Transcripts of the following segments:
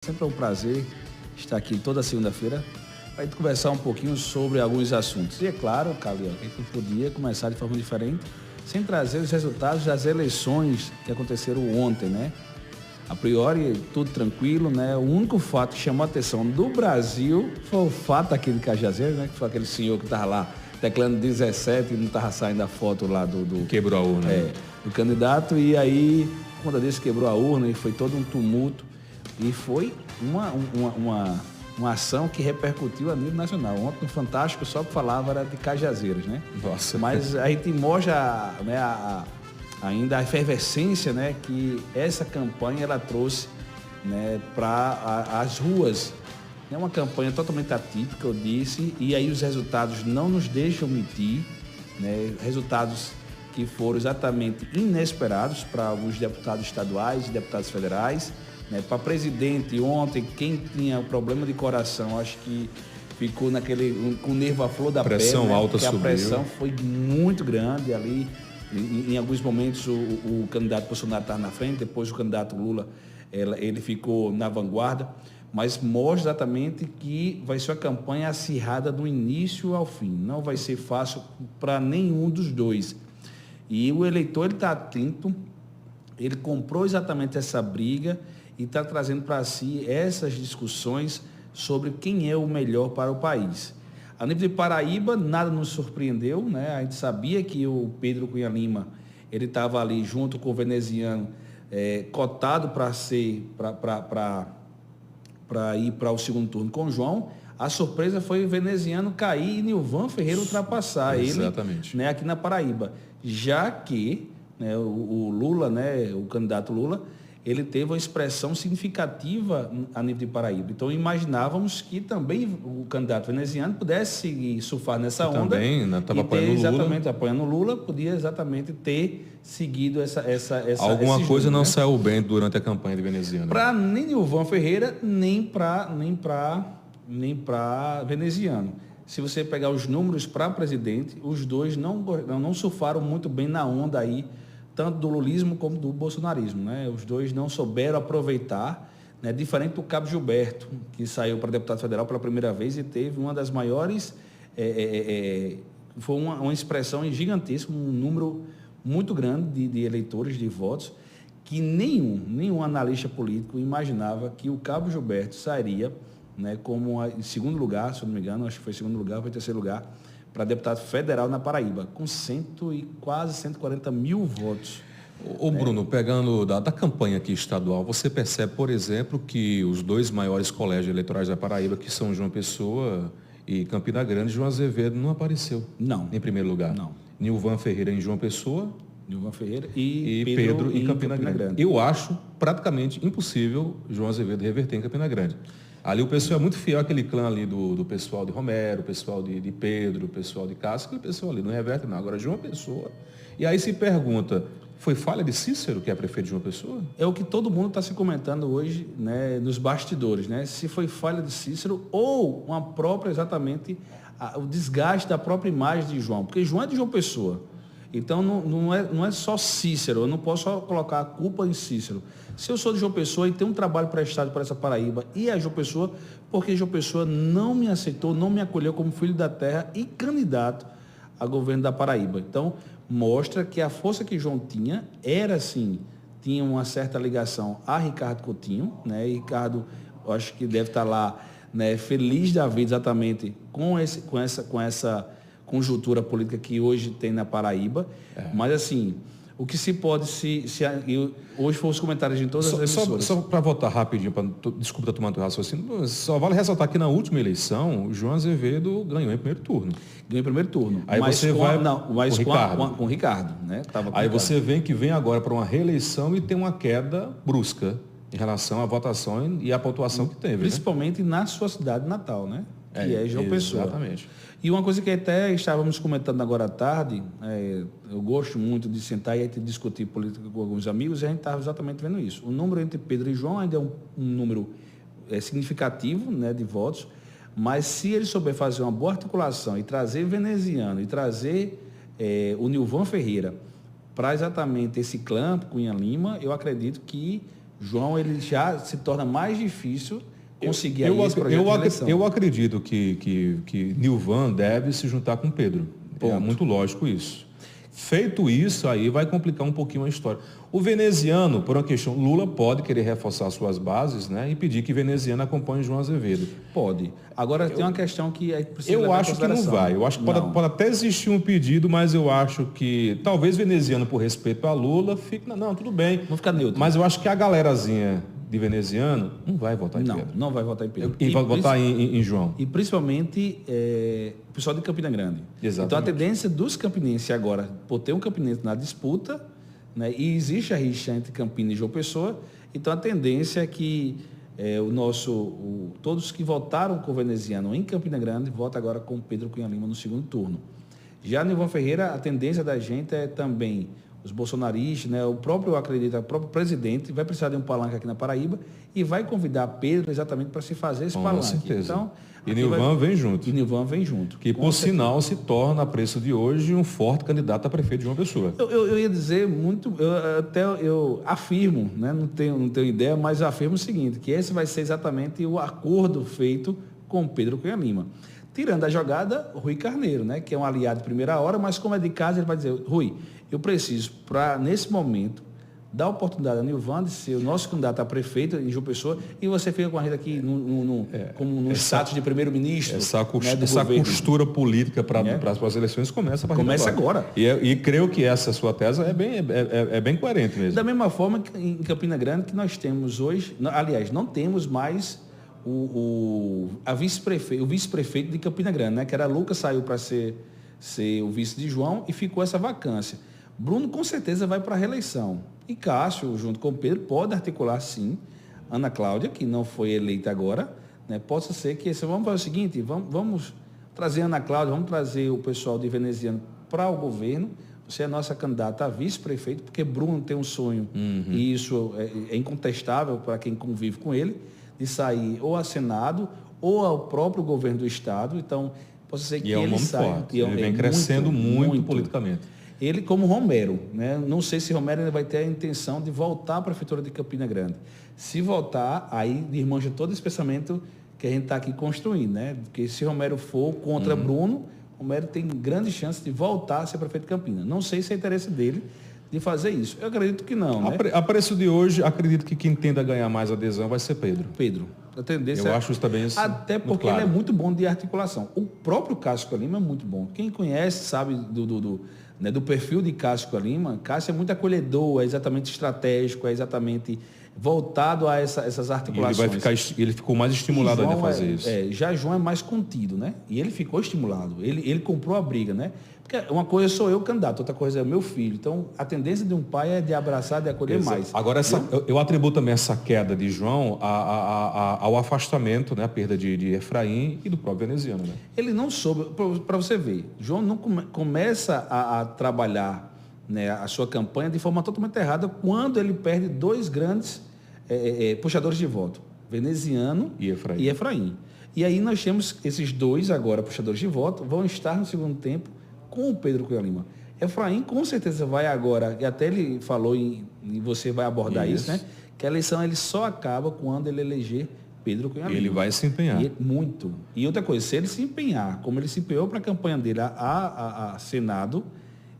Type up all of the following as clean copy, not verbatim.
Sempre é um prazer estar aqui toda segunda-feira para a gente conversar um pouquinho sobre alguns assuntos. E é claro, Calil, que a gente podia começar de forma diferente, sem trazer os resultados das eleições que aconteceram ontem, né? A priori, tudo tranquilo, né? O único fato que chamou a atenção do Brasil foi o fato aqui de Cajazeiras, né? Que foi aquele senhor que estava lá teclando 17 e não estava saindo a foto lá do quebrou a urna. Do candidato. E aí, por conta disso, quebrou a urna e foi todo um tumulto. E foi uma ação que repercutiu a nível nacional. Ontem no Fantástico só que falava era de Cajazeiras, né? Nossa. Mas a gente mostra, né, ainda a efervescência, né, que essa campanha ela trouxe, né, para as ruas. É uma campanha totalmente atípica, eu disse, e aí os resultados não nos deixam mentir, né? Resultados que foram exatamente inesperados para alguns deputados estaduais e deputados federais. Né, para presidente, ontem, quem tinha problema de coração, acho que ficou com o nervo à flor da pele. Pressão alta subiu. A pressão foi muito grande ali. Em alguns momentos o candidato Bolsonaro estava na frente, depois o candidato Lula ele ficou na vanguarda. Mas mostra exatamente que vai ser uma campanha acirrada do início ao fim. Não vai ser fácil para nenhum dos dois. E o eleitor está atento, ele comprou exatamente essa briga e está trazendo para si essas discussões sobre quem é o melhor para o país. A nível de Paraíba, nada nos surpreendeu, né? A gente sabia que o Pedro Cunha Lima, ele estava ali junto com o veneziano, cotado para ir para o segundo turno com o João. A surpresa foi o veneziano cair e Nilvan Ferreira ultrapassar Exatamente. ele, né, aqui na Paraíba. Já que, né, o Lula, né, o candidato Lula, ele teve uma expressão significativa a nível de Paraíba. Então, imaginávamos que também o candidato veneziano pudesse surfar nessa onda. Também, né, estava apoiando exatamente, Lula. apoiando Lula, podia exatamente ter seguido essa alguma coisa jogo, não né? Saiu bem durante a campanha de veneziano. Para nem Nilvan Ferreira, nem para veneziano. Se você pegar os números para presidente, os dois não surfaram muito bem na onda aí, tanto do lulismo como do bolsonarismo, né? Os dois não souberam aproveitar, né? Diferente do Cabo Gilberto, que saiu para deputado federal pela primeira vez e teve uma das maiores, foi uma expressão gigantesca, um número muito grande de eleitores, de votos, que nenhum analista político imaginava que o Cabo Gilberto sairia, né, como em segundo lugar, se eu não me engano, acho que foi segundo lugar, foi terceiro lugar, para deputado federal na Paraíba, com quase 140 mil votos. Ô Bruno, pegando da campanha aqui estadual, você percebe, por exemplo, que os dois maiores colégios eleitorais da Paraíba, que são João Pessoa e Campina Grande, João Azevedo não apareceu. Não. Em primeiro lugar. Não. Nilvan Ferreira em João Pessoa. Nilvan Ferreira e Pedro em Campina Grande. Eu acho praticamente impossível João Azevedo reverter em Campina Grande. Ali o pessoal é muito fiel àquele clã ali do pessoal de Romero, o pessoal de Pedro, o pessoal de Cássio, aquele pessoal ali não reverte não. Agora João Pessoa. E aí se pergunta, foi falha de Cícero, que é prefeito de João Pessoa? É o que todo mundo está se comentando hoje, né, nos bastidores, né? Se foi falha de Cícero ou uma própria, exatamente, o desgaste da própria imagem de João. Porque João é de João Pessoa. Então não é só Cícero, eu não posso só colocar a culpa em Cícero. Se eu sou de João Pessoa e tenho um trabalho prestado para essa Paraíba e a João Pessoa, porque João Pessoa não me aceitou, não me acolheu como filho da terra e candidato a governo da Paraíba. Então, mostra que a força que João tinha era, sim, tinha uma certa ligação a Ricardo Coutinho, né? E Ricardo, eu acho que deve estar lá, né, feliz da vida exatamente com essa conjuntura política que hoje tem na Paraíba. Mas, assim, o que se pode, hoje foram os comentários de todas as emissoras. Só para voltar rapidinho, desculpa estar tomando o raciocínio, só vale ressaltar que na última eleição, o João Azevedo ganhou em primeiro turno. Ganhou em primeiro turno. Aí mas você vai com o Ricardo, né? Aí você vem agora para uma reeleição e tem uma queda brusca em relação à votação e à pontuação que teve. Principalmente, né, na sua cidade natal, né? Que é João Pessoa. Exatamente. E uma coisa que até estávamos comentando agora à tarde, eu gosto muito de sentar e discutir política com alguns amigos, e a gente estava exatamente vendo isso. O número entre Pedro e João ainda é um número significativo, né, de votos, mas se ele souber fazer uma boa articulação e trazer veneziano e trazer o Nilvan Ferreira para exatamente esse clã, Cunha Lima, eu acredito que João, ele já se torna mais difícil conseguir esse projeto de eleição. Eu acredito que Nilvan deve se juntar com Pedro. É muito lógico isso. Feito isso, aí vai complicar um pouquinho a história. O veneziano, por uma questão, Lula pode querer reforçar suas bases, né, e pedir que veneziano acompanhe João Azevedo. Pode. Agora tem uma questão que aí precisa Eu acho que não vai. Eu acho que pode até existir um pedido, mas eu acho que talvez veneziano, por respeito a Lula, fique... Não, tudo bem. Vamos ficar neutro. Mas eu acho que a galerazinha de veneziano não vai votar em Pedro. Não vai votar em Pedro. E vai votar em João. E principalmente o pessoal de Campina Grande. Exatamente. Então a tendência dos campinenses agora, por ter um campinense na disputa, né, e existe a rixa entre Campina e João Pessoa, então a tendência é que todos que votaram com o veneziano em Campina Grande votam agora com Pedro Cunha Lima no segundo turno. Já no Nilvan Ferreira, a tendência da gente é também os bolsonaristas, né, o próprio presidente vai precisar de um palanque aqui na Paraíba e vai convidar Pedro exatamente para se fazer esse palanque. Com certeza. Então, e Nilvan vem junto. E Nilvan vem junto. Que, por sinal, se torna, a preço de hoje, um forte candidato a prefeito de João Pessoa. Eu ia dizer muito, eu afirmo, né, não tenho ideia, mas eu afirmo o seguinte, que esse vai ser exatamente o acordo feito com Pedro Cunha Lima. Tirando a jogada, Rui Carneiro, né, que é um aliado de primeira hora, mas como é de casa, ele vai dizer, Rui, eu preciso, nesse momento, dar oportunidade a Nilvan de ser o nosso candidato a prefeito em João Pessoa e você fica com a gente aqui como no status de primeiro-ministro. Essa costura política para as eleições começa a partir Começa agora. E creio que essa sua tese é bem coerente mesmo. Da mesma forma que em Campina Grande, que nós temos hoje, aliás, não temos mais o vice-prefeito de Campina Grande, né, que era Lucas, saiu para ser o vice de João e ficou essa vacância. Bruno com certeza vai para a reeleição. E Cássio, junto com Pedro, pode articular sim. Ana Cláudia, que não foi eleita agora, né, possa ser que vamos fazer o seguinte, vamos trazer a Ana Cláudia, vamos trazer o pessoal de veneziano para o governo. Você é a nossa candidata a vice-prefeito, porque Bruno tem um sonho, e isso é incontestável para quem convive com ele, de sair ou a Senado ou ao próprio governo do Estado. Então, possa ser que ele saia. Ele vem crescendo muito politicamente. Ele como Romero, né? Não sei se Romero ainda vai ter a intenção de voltar à Prefeitura de Campina Grande. Se voltar, aí desmancha todo esse pensamento que a gente está aqui construindo, né? Porque se Romero for contra Bruno, Romero tem grande chance de voltar a ser prefeito de Campina. Não sei se é interesse dele de fazer isso. Eu acredito que não, né? A preço de hoje, acredito que quem tenda a ganhar mais adesão vai ser Pedro. A tendência eu acho isso também até porque claro. Ele é muito bom de articulação. O próprio Cássio Lima é muito bom. Quem conhece sabe do perfil de Cássio Lima. Cássio é muito acolhedor, é exatamente estratégico, é exatamente voltado a essas articulações. Ele ficou mais estimulado a fazer isso. Já João é mais contido, né? E ele ficou estimulado. Ele comprou a briga, né? Porque uma coisa sou eu candidato, outra coisa é meu filho. Então, a tendência de um pai é de abraçar, de acolher mais. Agora, eu atribuo também essa queda de João ao afastamento, né? A perda de Efraim e do próprio veneziano, né? Ele não soube, para você ver, João não começa a trabalhar, né, a sua campanha de forma totalmente errada quando ele perde dois grandes puxadores de voto, veneziano e Efraim. E aí nós temos esses dois agora puxadores de voto, vão estar no segundo tempo com o Pedro Cunha Lima. Efraim com certeza vai agora, e até ele falou, e você vai abordar isso, né? Que a eleição ele só acaba quando ele eleger Pedro Cunha Lima. Ele vai se empenhar. Muito. E outra coisa, se ele se empenhar, como ele se empenhou para a campanha dele a Senado,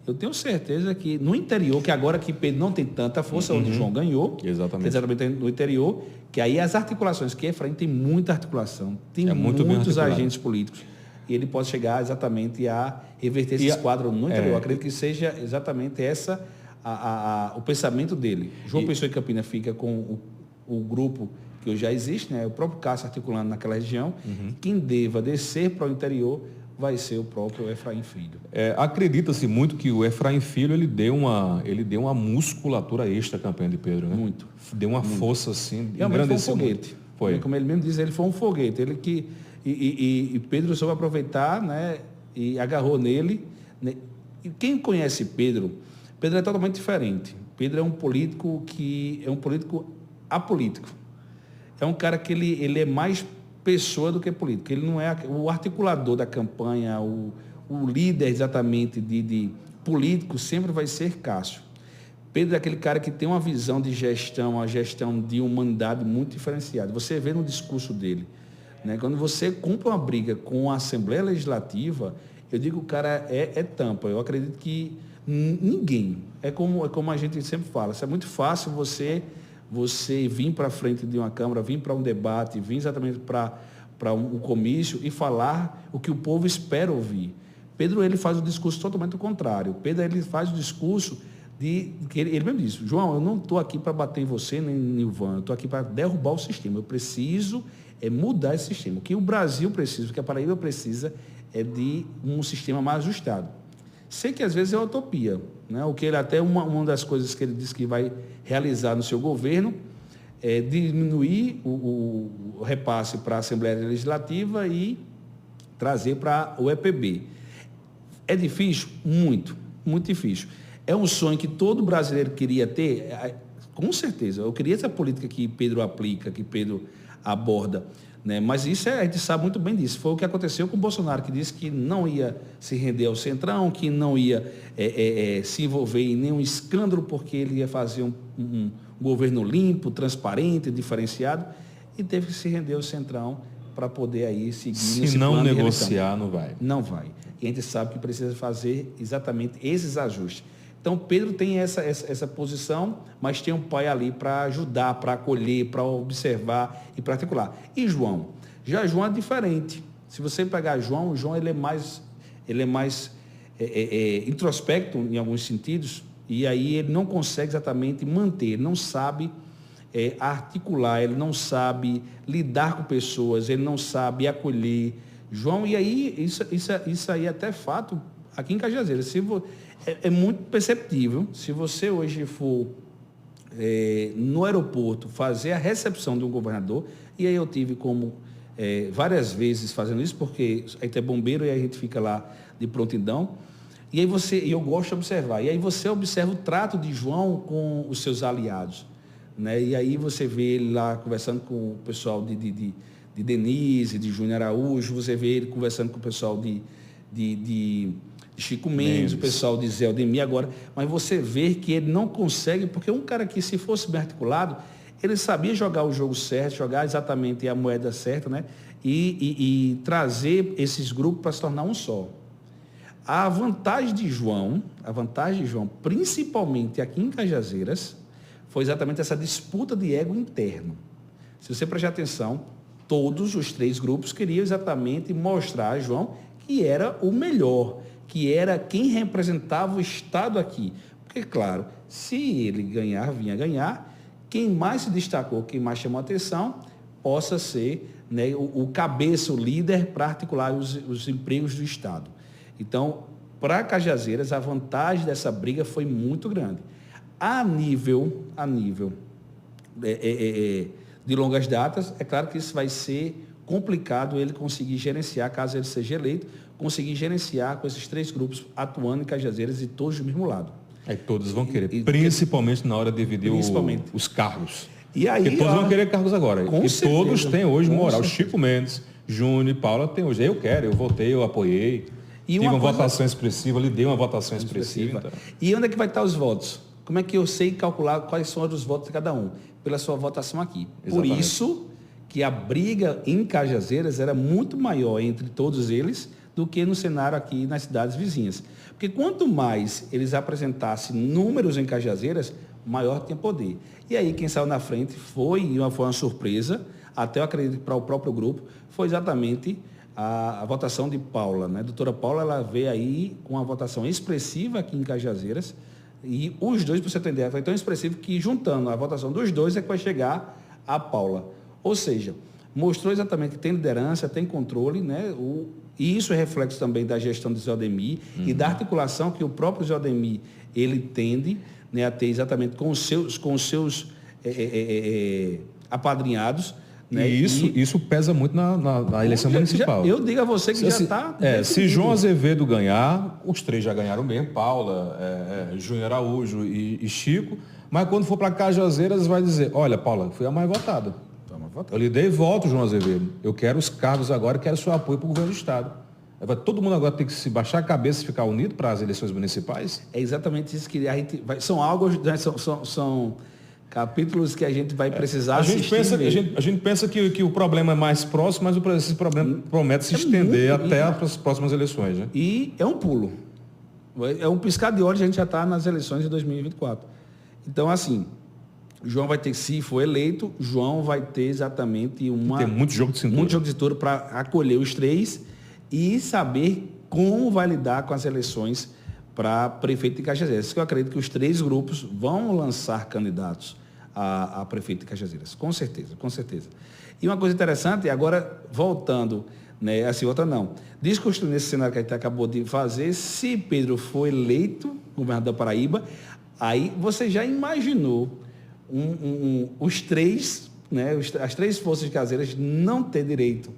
eu tenho certeza que no interior, que agora que Pedro não tem tanta força, onde João ganhou, exatamente no interior, que aí as articulações, que Efraim tem muita articulação, tem muitos agentes políticos, e ele pode chegar exatamente a reverter esses quadros no interior. Eu acredito que seja exatamente o pensamento dele. João Pessoa e Campina fica com o grupo que hoje já existe, né? O próprio Cássio articulando naquela região. Quem deva descer para o interior vai ser o próprio Efraim Filho. Acredita-se muito que o Efraim Filho ele deu uma musculatura extra à campanha de Pedro, né? Muito. Deu uma força assim. Realmente foi um foguete. Foi. Como ele mesmo diz, ele foi um foguete. Ele que e Pedro soube aproveitar, né? E agarrou nele. Né? E quem conhece Pedro é totalmente diferente. Pedro é um político apolítico. É um cara que ele é mais pessoa do que político. Ele não é o articulador da campanha, o líder exatamente de político sempre vai ser Cássio. Pedro é aquele cara que tem uma visão de gestão, uma gestão de humanidade muito diferenciada. Você vê no discurso dele, né? Quando você compra uma briga com a Assembleia Legislativa, eu digo que o cara é tampa. Eu acredito que ninguém, é como a gente sempre fala, é muito fácil você vir para frente de uma Câmara, vir para um debate, vir exatamente para um comício e falar o que o povo espera ouvir. Pedro, ele faz o discurso totalmente o contrário. Pedro, ele faz o discurso que ele mesmo diz: João, eu não estou aqui para bater em você nem em Nilvan, eu estou aqui para derrubar o sistema. Eu preciso mudar esse sistema. O que o Brasil precisa, o que a Paraíba precisa é de um sistema mais ajustado. Sei que às vezes é utopia, né? O que ele até uma das coisas que ele disse que vai realizar no seu governo é diminuir o repasse para a Assembleia Legislativa e trazer para o EPB. É difícil? Muito, muito difícil. É um sonho que todo brasileiro queria ter? Com certeza. Eu queria essa política que Pedro aplica, que Pedro aborda, né? Mas isso a gente sabe muito bem disso. Foi o que aconteceu com o Bolsonaro, que disse que não ia se render ao Centrão, que não ia se envolver em nenhum escândalo, porque ele ia fazer um governo limpo, transparente, diferenciado, e teve que se render ao Centrão para poder aí seguir nesse plano. Se não negociar, não vai. Não vai. E a gente sabe que precisa fazer exatamente esses ajustes. Então, Pedro tem essa posição, mas tem um pai ali para ajudar, para acolher, para observar e para articular. E João? Já João é diferente. Se você pegar João ele é mais introspecto em alguns sentidos, e aí ele não consegue exatamente manter, ele não sabe articular, ele não sabe lidar com pessoas, ele não sabe acolher. João, e aí, isso aí é até fato aqui em Cajazeiras. É muito perceptível. Se você hoje for no aeroporto fazer a recepção de um governador, e aí eu tive como várias vezes fazendo isso, porque a gente é bombeiro e aí a gente fica lá de prontidão, e aí eu gosto de observar, e aí você observa o trato de João com os seus aliados, né? E aí você vê ele lá conversando com o pessoal de Denise, de Júnior Araújo, você vê ele conversando com o pessoal de Chico Mendes, o pessoal de Zé Aldemir agora, mas você vê que ele não consegue, porque um cara que, se fosse bem articulado, ele sabia jogar o jogo certo, jogar exatamente a moeda certa, né? E trazer esses grupos para se tornar um só. A vantagem de João, principalmente aqui em Cajazeiras, foi exatamente essa disputa de ego interno. Se você prestar atenção, todos os 3 grupos queriam exatamente mostrar a João que era o melhor, que era quem representava o Estado aqui. Porque, claro, se ele vinha ganhar, quem mais se destacou, quem mais chamou a atenção, possa ser, né, o cabeça, o líder para articular os empregos do Estado. Então, para Cajazeiras, a vantagem dessa briga foi muito grande. A nível de longas datas, é claro que isso vai ser complicado ele conseguir gerenciar, caso ele seja eleito, conseguir gerenciar com esses 3 grupos atuando em Cajazeiras e todos do mesmo lado. Aí todos vão querer, principalmente na hora de dividir os cargos. E aí, porque todos vão querer cargos agora. E certeza, todos têm hoje moral. Chico Mendes, Júnior e Paula têm hoje. Eu quero, eu votei, eu apoiei. Tive uma votação expressiva, lhe dei uma votação expressiva. Então. E onde é que vai estar os votos? Como é que eu sei calcular quais são os votos de cada um? Pela sua votação aqui. Exatamente. Por isso que a briga em Cajazeiras era muito maior entre todos eles do que no cenário aqui nas cidades vizinhas. Porque quanto mais eles apresentassem números em Cajazeiras, maior tinha poder. E aí quem saiu na frente foi uma surpresa, até eu acredito para o próprio grupo, foi exatamente a votação de Paula, né? A doutora Paula, ela veio aí com uma votação expressiva aqui em Cajazeiras, e os dois, para você entender, foi tão expressivo que, juntando a votação dos dois, é que vai chegar a Paula. Ou seja, mostrou exatamente que tem liderança, tem controle, né? E isso é reflexo também da gestão do Zé Aldemir e da articulação que o próprio Zé Aldemir, ele tende, né, a ter exatamente com os seus apadrinhados. Né? E isso pesa muito na eleição municipal. Eu digo a você que já está... se João Azevedo ganhar, os 3 já ganharam mesmo, Paula, Júnior Araújo e Chico, mas quando for para Cajazeiras vai dizer, olha, Paula, fui a mais votada. Eu lhe dei voto, João Azevedo. Eu quero os cargos agora, quero seu apoio para o governo do Estado. Vai todo mundo agora ter que se baixar a cabeça e ficar unido para as eleições municipais? É exatamente isso que a gente vai... São algo, né, são capítulos que a gente vai precisar assistir. A gente pensa que o problema é mais próximo, mas esse problema promete se estender até as próximas eleições. Né? E é um pulo. É um piscar de olhos, a gente já está nas eleições de 2024. Então, assim, João vai ter, se for eleito, João vai ter exatamente tem muito jogo de cintura. Para acolher os 3 e saber como vai lidar com as eleições para prefeito de Cajazeiras. Eu acredito que os 3 grupos vão lançar candidatos a prefeito de Cajazeiras, com certeza, com certeza. E uma coisa interessante, agora voltando, né, assim, outra não, desconstruindo esse cenário que a gente acabou de fazer, se Pedro for eleito governador da Paraíba, aí você já imaginou os 3, né, as 3 forças de Cajazeiras não ter direito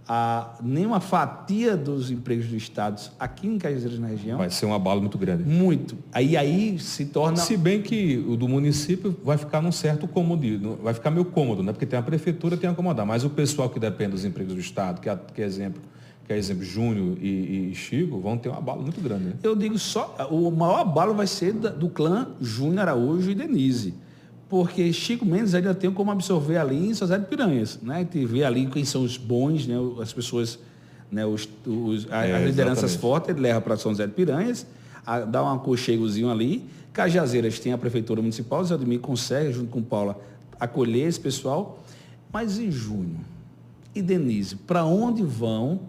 a nenhuma fatia dos empregos do Estado aqui em Cajazeiras, na região. Vai ser um abalo muito grande. Muito. Aí se torna... Se bem que o do município vai ficar num certo comodismo, vai ficar meio cômodo, né? Porque tem a prefeitura, tem a acomodar, mas o pessoal que depende dos empregos do Estado, que é exemplo, Júnior e Chico, vão ter um abalo muito grande. Né? Eu digo só, o maior abalo vai ser do clã Júnior Araújo e Denise. Porque Chico Mendes ainda tem como absorver ali em São José de Piranhas, né? A gente vê ali quem são os bons, né? As pessoas, né? As lideranças fortes, ele leva para São José de Piranhas, dá um aconchegozinho ali. Cajazeiras tem a Prefeitura Municipal, Zé Ademir consegue, junto com Paula, acolher esse pessoal. Mas e Júnior? E Denise? Para onde vão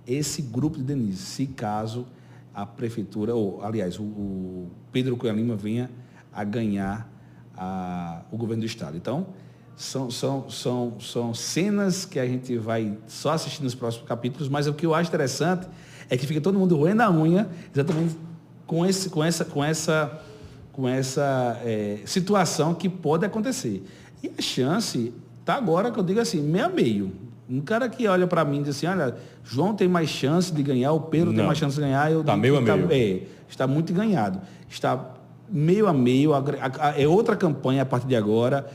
esse grupo de Denise, se caso a Prefeitura, ou aliás, o Pedro Cunha Lima venha a ganhar o governo do Estado. Então, são cenas que a gente vai só assistir nos próximos capítulos, mas o que eu acho interessante é que fica todo mundo roendo a unha exatamente com essa situação que pode acontecer. E a chance está agora, que eu digo assim, meio a meio. Um cara que olha para mim e diz assim, olha, João tem mais chance de ganhar, o Pedro tem mais chance de ganhar. Está meio a meio. Está muito ganhado. Está meio a meio, é outra campanha a partir de agora,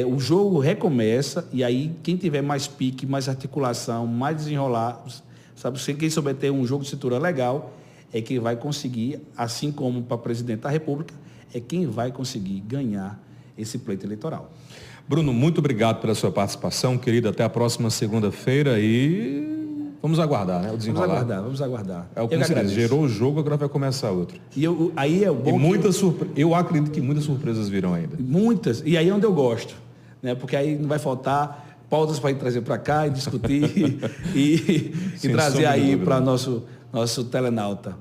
o jogo recomeça, e aí quem tiver mais pique, mais articulação, mais desenrolar, sabe, quem souber ter um jogo de cintura legal, é quem vai conseguir, assim como para presidente da República, é quem vai conseguir ganhar esse pleito eleitoral. Bruno, muito obrigado pela sua participação, querido, até a próxima segunda-feira e... Vamos aguardar, né? O desenrolar. Vamos aguardar. É o que você diz, gerou o jogo, agora vai começar outro. Aí é o bom. Eu acredito que muitas surpresas virão ainda. Muitas. E aí é onde eu gosto. Né? Porque aí não vai faltar pautas para trazer para cá e discutir e trazer aí para nosso telenauta.